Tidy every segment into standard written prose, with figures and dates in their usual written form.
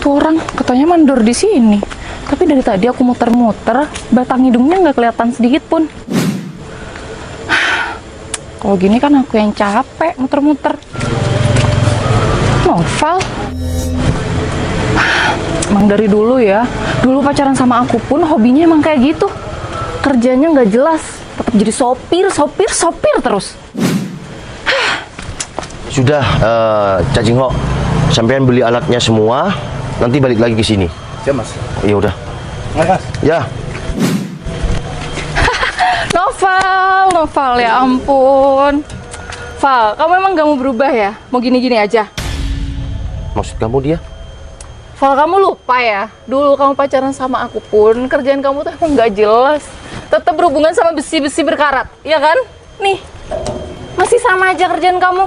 Tuh orang katanya mandor di sini. Tapi dari tadi aku muter-muter, batang hidungnya nggak kelihatan sedikit pun. Kalau gini kan aku yang capek muter-muter. Noval. Emang dari dulu ya, dulu pacaran sama aku pun hobinya emang kayak gitu. Kerjanya nggak jelas, tetap jadi sopir terus. Sudah, Cacing Ho, sampean beli alatnya semua, nanti balik lagi ke sini. Siap, Mas. Iya udah. Mas. Ya. Noval ya ampun. Val, kamu emang gak mau berubah ya? Mau gini-gini aja? Maksud kamu dia? Val, kamu lupa ya? Dulu kamu pacaran sama aku pun, kerjaan kamu tuh emang gak jelas. Tetap berhubungan sama besi-besi berkarat, ya kan? Nih, masih sama aja kerjaan kamu.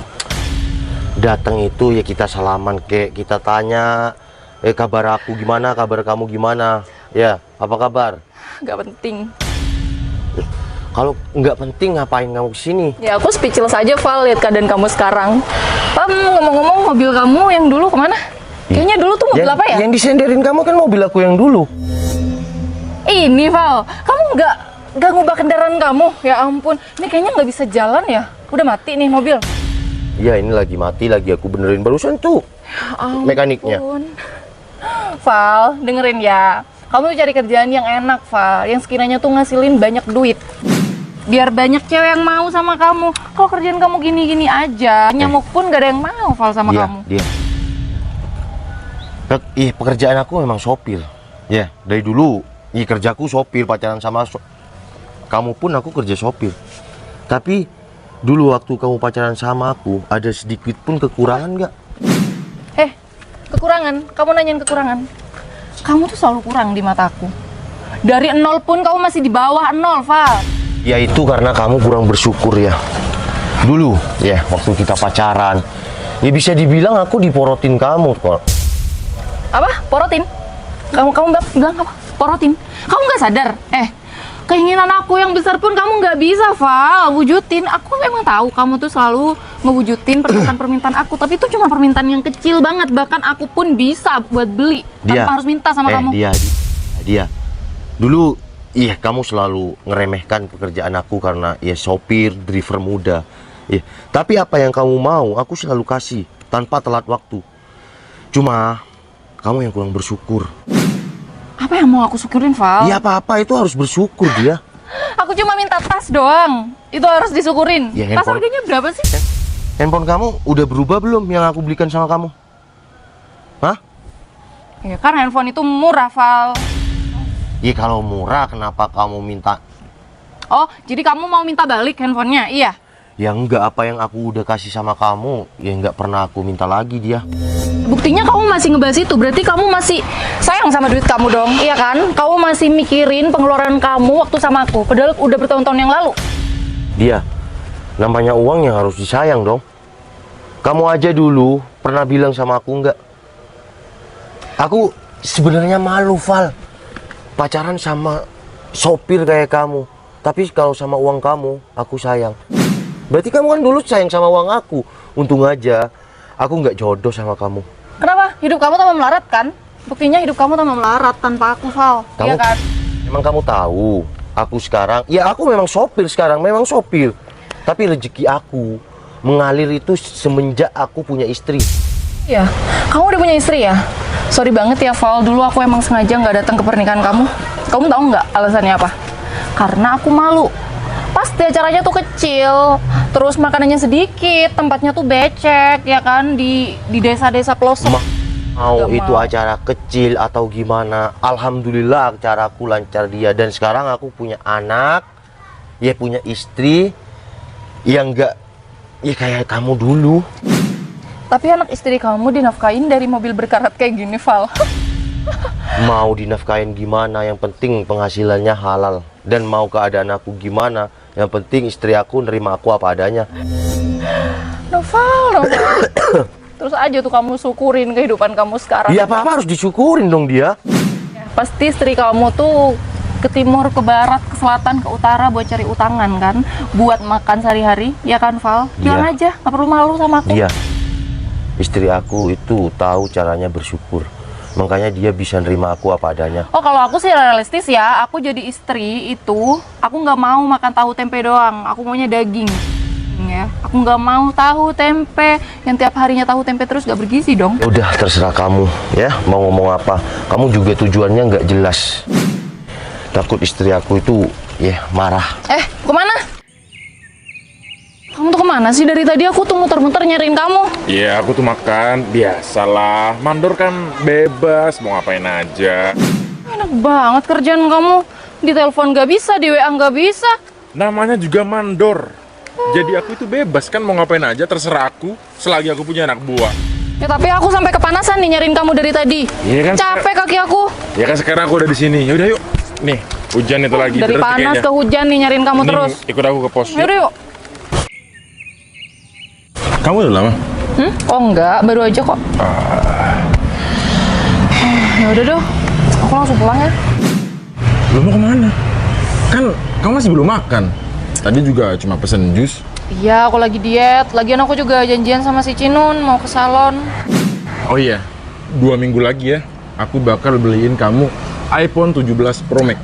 Datang itu ya kita salaman, kek kita tanya, kabar aku gimana, kabar kamu gimana? Ya, apa kabar? Gak penting. Kalau nggak penting ngapain kamu kesini? Ya aku speechless aja, Val, lihat keadaan kamu sekarang. Ngomong-ngomong, mobil kamu yang dulu kemana? Kayaknya dulu tuh mobil apa ya? Yang disenderin kamu kan mobil aku yang dulu. Ini, Val, kamu nggak ngubah kendaraan kamu? Ya ampun, ini kayaknya nggak bisa jalan ya? Udah mati nih mobil. Iya, ini lagi mati, lagi aku benerin barusan tuh. Ya ampun. Mekaniknya. Val, dengerin ya. Kamu tuh cari kerjaan yang enak, Val. Yang sekiranya tuh ngasilin banyak duit. Biar banyak cewek yang mau sama kamu. Kalau kerjaan kamu gini-gini aja, nyamuk pun gak ada yang mau, Val, sama kamu. Pekerjaan aku memang sopir. Ya, dari dulu. Kerjaku sopir, pacaran sama kamu pun aku kerja sopir. Tapi dulu waktu kamu pacaran sama aku, ada sedikit pun kekurangan nggak? Kekurangan? Kamu nanyain kekurangan? Kamu tuh selalu kurang di mataku. Dari 0 pun kamu masih di bawah 0, Val. Ya itu karena kamu kurang bersyukur ya. Dulu ya, waktu kita pacaran, ya bisa dibilang aku diporotin kamu kok. Apa? Porotin? Kamu bilang apa? Porotin? Kamu nggak sadar? Keinginan aku yang besar pun kamu nggak bisa, Val, wujudin. Aku emang tahu kamu tuh selalu mewujudin permintaan-permintaan aku, tapi itu cuma permintaan yang kecil banget. Bahkan aku pun bisa buat beli tanpa harus minta sama kamu. Dia. Dulu, kamu selalu ngeremehkan pekerjaan aku karena sopir, driver muda. Tapi apa yang kamu mau, aku selalu kasih tanpa telat waktu. Cuma kamu yang kurang bersyukur. Apa yang mau aku syukurin, Val? Ya apa-apa itu harus bersyukur dia. Aku cuma minta tas doang. Itu harus disyukurin. Tas harganya berapa sih? Handphone kamu udah berubah belum yang aku belikan sama kamu? Hah? Ya kan handphone itu murah, Val. Ya kalau murah kenapa kamu minta? Oh, jadi kamu mau minta balik handphonenya? Iya? Ya enggak, apa yang aku udah kasih sama kamu, ya enggak pernah aku minta lagi dia. Buktinya kamu masih ngebahas itu, berarti kamu masih sayang sama duit kamu dong, iya kan? Kamu masih mikirin pengeluaran kamu waktu sama aku, padahal udah bertahun-tahun yang lalu. Dia, namanya uang yang harus disayang dong. Kamu aja dulu pernah bilang sama aku enggak? Aku sebenarnya malu, Val. Pacaran sama sopir kayak kamu. Tapi kalau sama uang kamu, aku sayang. Berarti kamu kan dulu sayang sama uang aku. Untung aja aku nggak jodoh sama kamu. Kenapa? Hidup kamu tambah melarat kan? Buktinya hidup kamu tambah melarat tanpa aku, Val. Iya kan? Emang kamu tahu, aku sekarang, aku memang sopir sekarang, memang sopir. Tapi rezeki aku mengalir itu semenjak aku punya istri. Iya, kamu udah punya istri ya? Sorry banget ya, Val. Dulu aku emang sengaja nggak datang ke pernikahan kamu. Kamu tahu nggak alasannya apa? Karena aku malu. Pasti acaranya tuh kecil, terus makanannya sedikit, tempatnya tuh becek, ya kan, di desa-desa pelosok. Mau itu acara kecil atau gimana, alhamdulillah acaraku lancar dia. Dan sekarang aku punya anak, punya istri, yang enggak kayak kamu dulu. Tapi anak istri kamu dinafkain dari mobil berkarat kayak gini, Val. Mau dinafkain gimana, yang penting penghasilannya halal. Dan mau keadaan aku gimana, yang penting istri aku nerima aku apa adanya. Noval. Terus aja tuh kamu syukurin kehidupan kamu sekarang. Iya, apa-apa harus disyukurin dong dia. Pasti istri kamu tuh ke timur, ke barat, ke selatan, ke utara buat cari utangan kan, buat makan sehari-hari, ya kan, Val? Bilang aja, nggak perlu malu sama aku. Iya, istri aku itu tahu caranya bersyukur. Makanya dia bisa nerima aku apa adanya. Oh, kalau aku sih realistis ya. Aku jadi istri itu, aku nggak mau makan tahu tempe doang. Aku maunya daging. Ya, aku nggak mau tahu tempe yang tiap harinya tahu tempe terus nggak bergizi dong. Udah terserah kamu ya, mau ngomong apa. Kamu juga tujuannya nggak jelas. Takut istri aku itu ya marah. Kemana? Kamu tuh kemana sih? Dari tadi aku tuh muter-muter nyariin kamu. Iya, aku tuh makan, biasalah. Mandor kan bebas, mau ngapain aja. Enak banget kerjaan kamu. Di telepon nggak bisa, di WA nggak bisa. Namanya juga mandor. Jadi aku itu bebas kan, mau ngapain aja, terserah aku. Selagi aku punya anak buah. Ya tapi aku sampai kepanasan nih nyariin kamu dari tadi. Iya kan? Capek kaki aku. Ya kan sekarang aku udah di sini. Ya udah yuk. Nih, hujan itu lagi. Dari Terus panas kayaknya. ke hujan nih nyariin kamu Nih, terus. ikut aku ke pos. Yaudah yuk. Kamu udah lama? Oh enggak, baru aja kok. Ya udah dong. Aku langsung pulang ya. Lu mau kemana? Kan kamu masih belum makan. Tadi juga cuma pesen jus. Iya, aku lagi diet. Lagian aku juga janjian sama si Cinun mau ke salon. Oh iya, 2 minggu lagi ya. Aku bakal beliin kamu iPhone 17 Pro Max.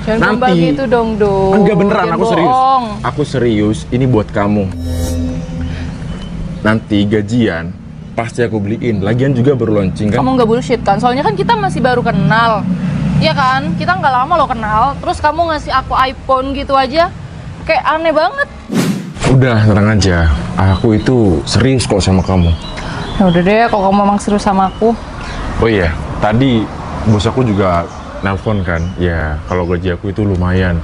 Jangan gombal gitu dong, Do. Enggak beneran, Jangan aku serius. bohong. Aku serius, ini buat kamu. Nanti gajian pasti aku beliin. Lagian juga baru launching kan? Kamu nggak bullshit kan? Soalnya kan kita masih baru kenal. Iya kan? Kita nggak lama lo kenal. Terus kamu ngasih aku iPhone gitu aja. Kayak aneh banget. Udah, tenang aja. Aku itu serius kok sama kamu. Ya udah deh, kalau kamu memang serius sama aku. Oh iya, tadi bos aku juga nelpon kan. Ya, kalau gaji aku itu lumayan.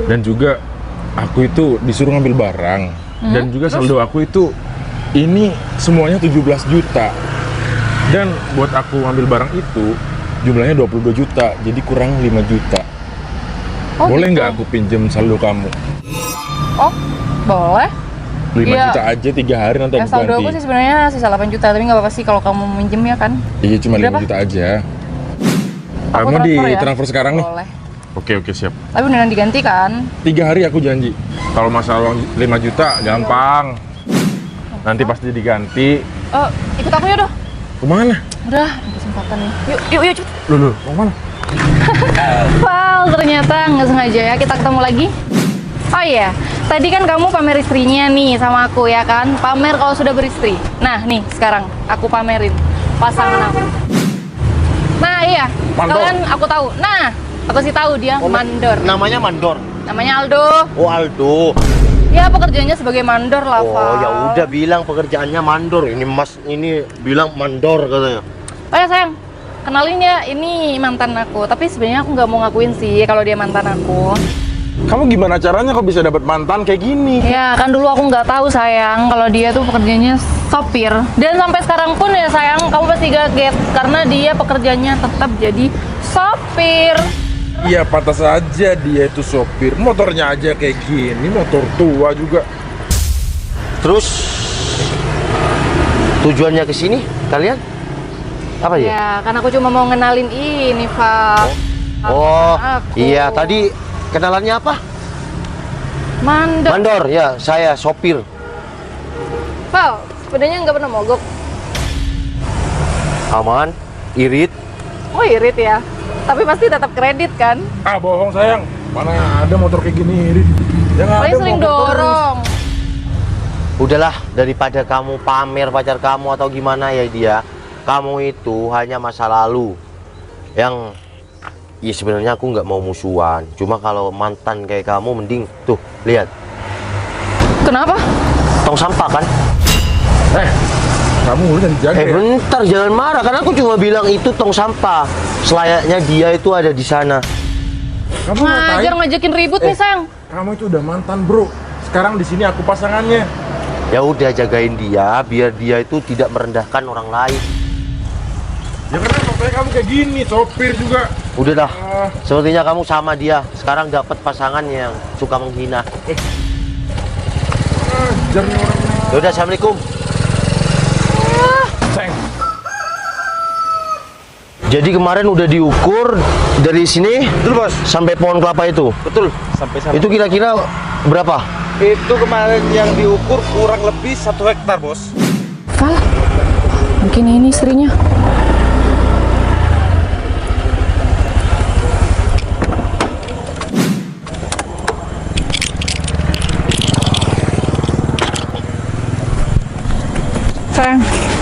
Dan juga aku itu disuruh ngambil barang. Dan juga saldo aku itu ini semuanya 17 juta. Dan buat aku ngambil barang itu jumlahnya 22 juta. Jadi kurang 5 juta. Oh, Boleh gitu. nggak aku pinjem saldo kamu? Oh, boleh. 5 Iya. juta aja 3 hari nanti Ya, aku saldo ganti. aku sih sebenarnya sisa 8 juta, tapi nggak apa-apa sih kalau kamu minjem ya kan? Iya, cuma 5 Berapa? juta aja. Aku Kamu di transfer ya? transfer sekarang nih? Boleh. Oke, siap. Tapi beneran diganti kan? 3 hari aku janji. Kalau masalah 5 juta gampang. Nanti pasti diganti. Ikut aku ya doh. Kemana? Udah, ada kesempatan nih. Yuk cepet. Loh, mau mana? Wow, ternyata nggak sengaja ya kita ketemu lagi. Oh iya, tadi kan kamu pamer istrinya nih sama aku ya kan? Pamer kalau sudah beristri. Nah nih, sekarang aku pamerin pasangan aku. Nah iya, Mandor. kalian aku tahu. Nah, aku sih tahu dia mandor. Namanya mandor. Namanya Aldo. Oh, Aldo. Ya pekerjaannya sebagai mandor lah, Oh, Val. ya udah bilang pekerjaannya mandor. Ini Mas ini bilang mandor katanya. Oh ya sayang, kenalin ya, ini mantan aku. Tapi sebenarnya aku nggak mau ngakuin sih kalau dia mantan aku. Kamu gimana caranya kok bisa dapat mantan kayak gini? Ya kan dulu aku nggak tahu sayang kalau dia tuh pekerjaannya sopir. Dan sampai sekarang pun ya sayang, kamu pasti kaget karena dia pekerjaannya tetap jadi sopir. Iya, pantas aja dia itu sopir. Motornya aja kayak gini, motor tua juga. Terus tujuannya ke sini kalian? Apa ya? Ya kan aku cuma mau ngenalin ini, Val. Oh, Aku. iya tadi kenalannya apa? Mandor. Mandor, ya saya sopir. Val, sepedanya nggak pernah mogok. Aman, irit. Oh irit ya. Tapi pasti tetap kredit kan? Ah, bohong sayang. Mana ada motor kayak gini? Yang Paling ada sering mogok terus. dorong. Udahlah, daripada kamu pamer pacar kamu atau gimana ya dia, kamu itu hanya masa lalu yang ya sebenarnya aku nggak mau musuhan. Cuma kalau mantan kayak kamu mending tuh lihat Kenapa? tong sampah kan. Kamu udah dijaga ya? Bentar jangan marah karena aku cuma bilang itu tong sampah. Selayaknya dia itu ada di sana. Kamu Ngajar ngapain? ngajakin ribut nih sayang. Kamu itu udah mantan, bro. Sekarang di sini aku pasangannya. Ya udah jagain dia biar dia itu tidak merendahkan orang lain. Ya karena sampai kamu kayak gini, sopir juga. Udah dah. Ah, Sepertinya kamu sama dia. Sekarang dapat pasangan yang suka menghina. ajar nih orang. Yaudah, assalamualaikum. Sayang, Jadi kemarin udah diukur dari sini Betul bos, sampai pohon kelapa itu. betul sampai sana. Itu kira-kira berapa? Itu kemarin yang diukur kurang lebih 1 hektar bos. Val, mungkin ini istrinya.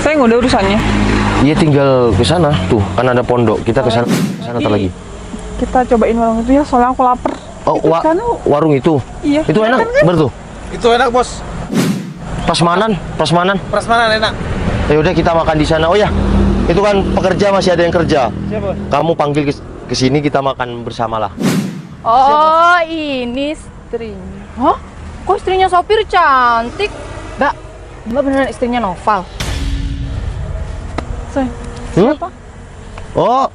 Selesai udah urusannya. Iya, tinggal ke sana tuh, kan ada pondok. Kita ke sana lagi. Kita cobain warung itu ya, soalnya aku lapar. Oh, Itu sana. warung itu. Iya. Itu enak, bener tuh. Itu enak, Bos. Prasmanan. Prasmanan enak. Ya udah kita makan di sana. Oh ya, itu kan pekerja masih ada yang kerja. Siapa? Kamu panggil ke sini, kita makan bersama lah. Oh, ini istrinya. Hah? Kok istrinya sopir cantik? Mbak beneran istrinya Noval? Say. Siapa? Oh,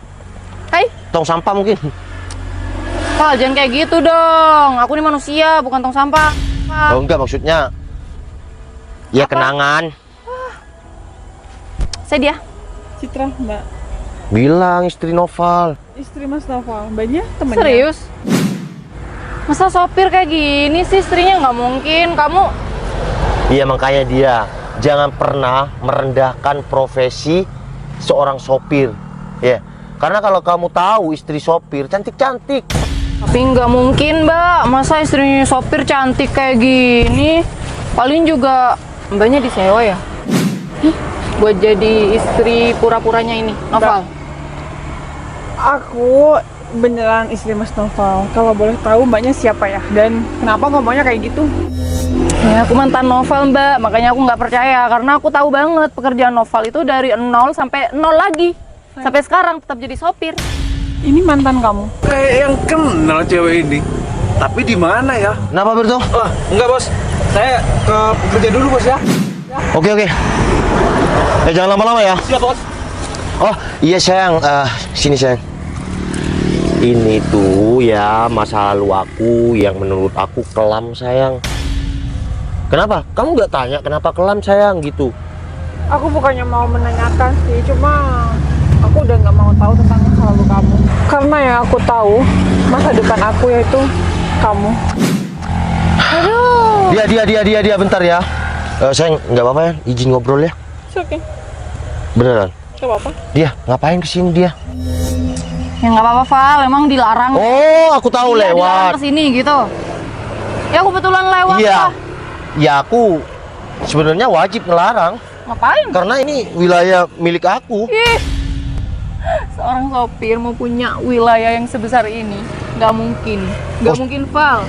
Hai, tong sampah mungkin. Val, jangan kayak gitu dong. Aku ini manusia, bukan tong sampah. Oh enggak, maksudnya ya kenangan. Saya dia. Citra, Mbak. Bilang istri Noval. Istri Mas Noval. Mbaknya temennya. Serius? Masa sopir kayak gini sih istrinya? Nggak mungkin. Kamu Iya, makanya dia jangan pernah merendahkan profesi seorang sopir. Ya, karena kalau kamu tahu istri sopir cantik-cantik. tapi nggak mungkin, Mbak. Masa istrinya sopir cantik kayak gini? Paling juga mbaknya disewa ya? Buat jadi istri pura-puranya ini, Noval. Aku beneran istri Mas Noval. Kalau boleh tahu mbaknya siapa ya? Dan kenapa ngomongnya kayak gitu? Ya, aku mantan Noval, Mbak. Makanya aku nggak percaya. Karena aku tahu banget pekerjaan Noval itu dari 0 sampai 0 lagi. Sampai sekarang tetap jadi sopir. Ini mantan kamu. Kayak yang kenal cewek ini. Tapi di mana ya? Kenapa, Berto? Oh, enggak, Bos. Saya ke kerja dulu, Bos ya. Oke. Jangan lama-lama ya. Siap, Bos. Oh, iya sayang. Sini sayang. Ini tuh ya masa lalu aku yang menurut aku kelam sayang. Kenapa? Kamu nggak tanya kenapa kelam sayang gitu? Aku bukannya mau menanyakan sih, cuma aku udah nggak mau tahu tentang masa lalu kamu. Karena yang aku tahu masa depan aku yaitu kamu. Aduh. Dia bentar ya. Sayang, nggak apa-apa ya, izin ngobrol ya. Oke, Beneran. nggak apa-apa. Dia ngapain kesini dia? Ya nggak apa-apa, Val. Emang dilarang. Oh, aku tahu Iya, dilarang lewat. kesini gitu. Ya aku kebetulan lewat Iya. lah. Ya aku sebenarnya wajib ngelarang Ngapain? karena ini wilayah milik aku. Ih, seorang sopir mau punya wilayah yang sebesar ini, nggak mungkin. Nggak Oh. mungkin, Val.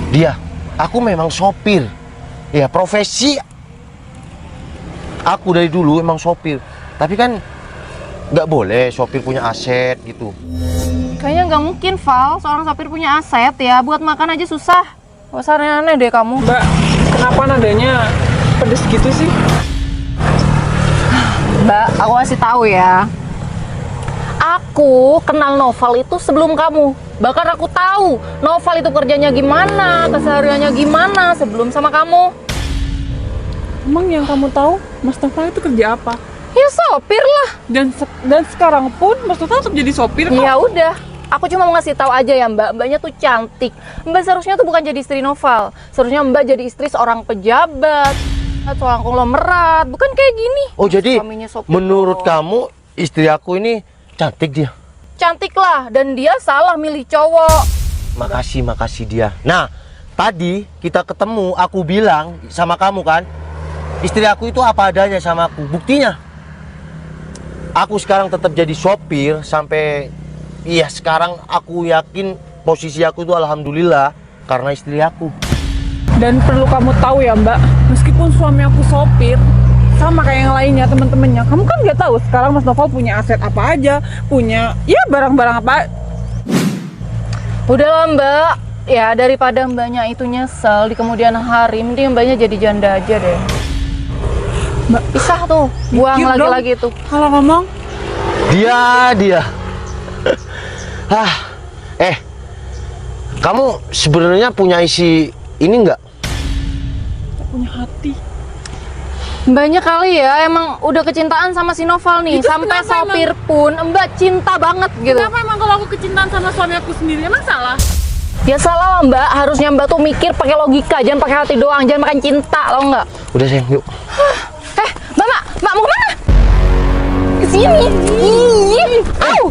Dia, aku memang sopir. Ya, profesi aku dari dulu emang sopir. Tapi kan nggak boleh sopir punya aset gitu. Kayaknya nggak mungkin, Val. Seorang sopir punya aset ya, buat makan aja susah. Gak usah aneh-aneh deh kamu. Mbak, kenapa nadanya pedes gitu sih? Mbak, aku kasih tahu ya. Aku kenal Noval itu sebelum kamu. Bahkan aku tahu Noval itu kerjanya gimana, kesehariannya gimana sebelum sama kamu. Emang yang kamu tahu Mas Noval itu kerja apa? Ya sopir lah. Dan sekarang pun Mas Noval tetap jadi sopir kok. Ya udah, aku cuma mau ngasih tahu aja ya Mbak. Mbaknya tuh cantik. Mbak seharusnya tuh bukan jadi istri Noval. Seharusnya Mbak jadi istri seorang pejabat, seorang konglomerat. Bukan kayak gini. Oh, jadi Suaminya sopir menurut doang. kamu istri aku ini cantik dia? Cantik lah, dan dia salah milih cowok. Makasih dia. Nah, tadi kita ketemu, aku bilang sama kamu kan, istri aku itu apa adanya sama aku. Buktinya, aku sekarang tetap jadi sopir sampai, iya sekarang aku yakin posisi aku itu alhamdulillah karena istri aku. Dan perlu kamu tahu ya Mbak, meskipun suami aku sopir, sama kayak yang lainnya teman-temannya, kamu kan nggak tahu sekarang Mas Noval punya aset apa aja, punya ya barang-barang apa. Udahlah Mbak, ya daripada Mbaknya itu nyesel di kemudian hari, mending Mbaknya jadi janda aja deh. Mbak, Pisah tuh, buang mikir dong. lagi-lagi tuh. Kalau ngomong, Dia. Kamu sebenarnya punya isi ini nggak? punya hati. Mbaknya kali ya emang udah kecintaan sama si Noval nih, Itu sampai kenapa sopir pun Mbak cinta banget gitu. Kenapa emang kalau aku kecintaan sama suami aku sendiri, emang salah? Ya salah lah Mbak, harusnya Mbak tuh mikir pakai logika, jangan pakai hati doang, jangan makan cinta, tau nggak? Udah sayang, yuk. Mbak mau kemana? Kesini. Ih, au.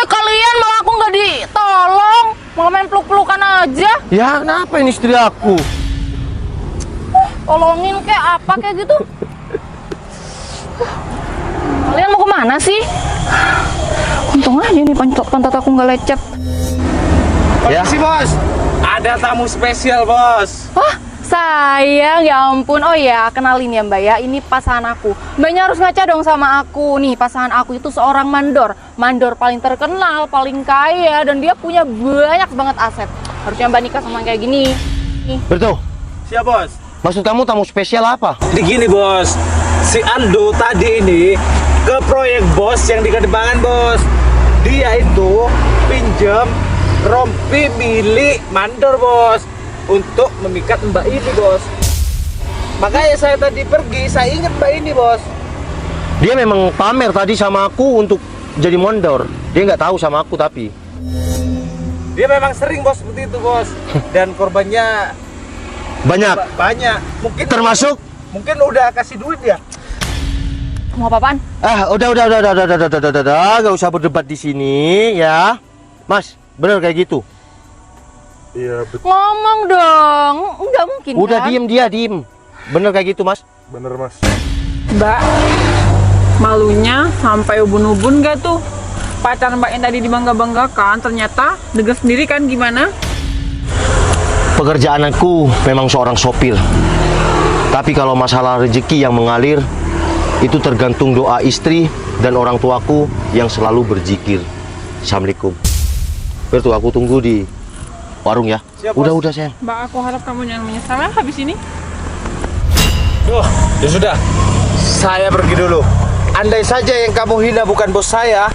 Kalian malah aku nggak ditolong, malah main peluk-pelukan aja. Ya kenapa ini istri aku? tolongin kayak apa kayak gitu. Kalian mau kemana sih? Untung aja nih pantat aku nggak lecet. Ya. Si bos, ada tamu spesial bos. Wah, sayang, ya ampun. Oh ya, kenalin ya Mbak ya, ini pasangan aku. Mbaknya harus ngaca dong sama aku. Nih, pasangan aku itu seorang mandor. Mandor paling terkenal, paling kaya, dan dia punya banyak banget aset. Harusnya Mbak nikah sama yang kayak gini. Betul. Siap bos. Maksud kamu tamu spesial apa? Jadi gini bos, si Ando tadi ini ke proyek bos yang di Kedebangan bos. Dia itu pinjam rompi milik mandor bos untuk memikat mbak ini bos. Makanya saya tadi pergi, saya ingat mbak ini bos. Dia memang pamer tadi sama aku untuk jadi mondor. Dia nggak tahu sama aku tapi. Dia memang sering bos seperti itu bos. Dan korbannya Banyak. banyak. Mungkin Termasuk? mungkin udah kasih duit ya. Mau apa-apaan? Udah, nggak usah berdebat di sini ya, Mas. Bener kayak gitu. Iya, betul. Ngomong dong, nggak mungkin Udah kan? diem. Bener kayak gitu, Mas. Bener, Mas. Mbak, malunya sampai ubun-ubun gak tuh? Pacar Mbak yang tadi dibangga-banggakan ternyata dengar sendiri kan gimana? Pekerjaan aku memang seorang sopir. Tapi kalau masalah rezeki yang mengalir, itu tergantung doa istri dan orang tuaku yang selalu berzikir. Assalamualaikum. Bertu, aku tunggu di warung ya. Siap, Bos. Udah sayang. Mbak, aku harap kamu jangan menyesal ya habis ini. Ya sudah, saya pergi dulu. Andai saja yang kamu hina bukan bos saya,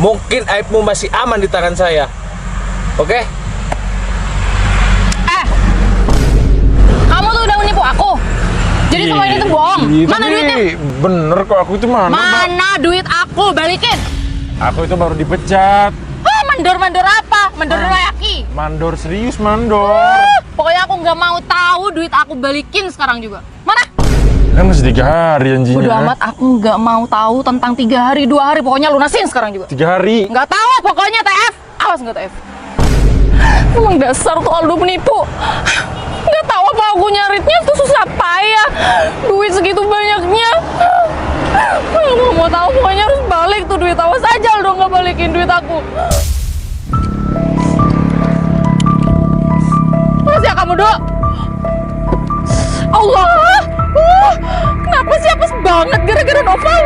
mungkin aibmu masih aman di tangan saya. Oke? Kamu tuh udah menipu aku. Jadi semua ini tuh bohong. Mana duitnya? Bener kok, aku itu mana? Mana duit aku? Balikin. Aku itu baru dipecat. Ah, mandor-mandor apa? Mandor laki. Mandor serius, mandor. Pokoknya aku nggak mau tahu, duit aku balikin sekarang juga. Mana? Kan masih 3 hari anjingnya. Udah amat, aku nggak mau tahu tentang 3 hari, 2 hari. Pokoknya lunasin sekarang juga. 3 hari. Nggak tahu, pokoknya TF. Awas nggak TF. Emang dasar tuh Aldo penipu. Nggak tahu apa aku nyaritnya tuh susah payah. Duit segitu banyaknya. Nggak mau tahu, pokoknya harus balik tuh duit. Awas aja Aldo nggak balikin duit aku. Mas ya kamu dok. Allah. Kenapa sih apes banget gara-gara novel?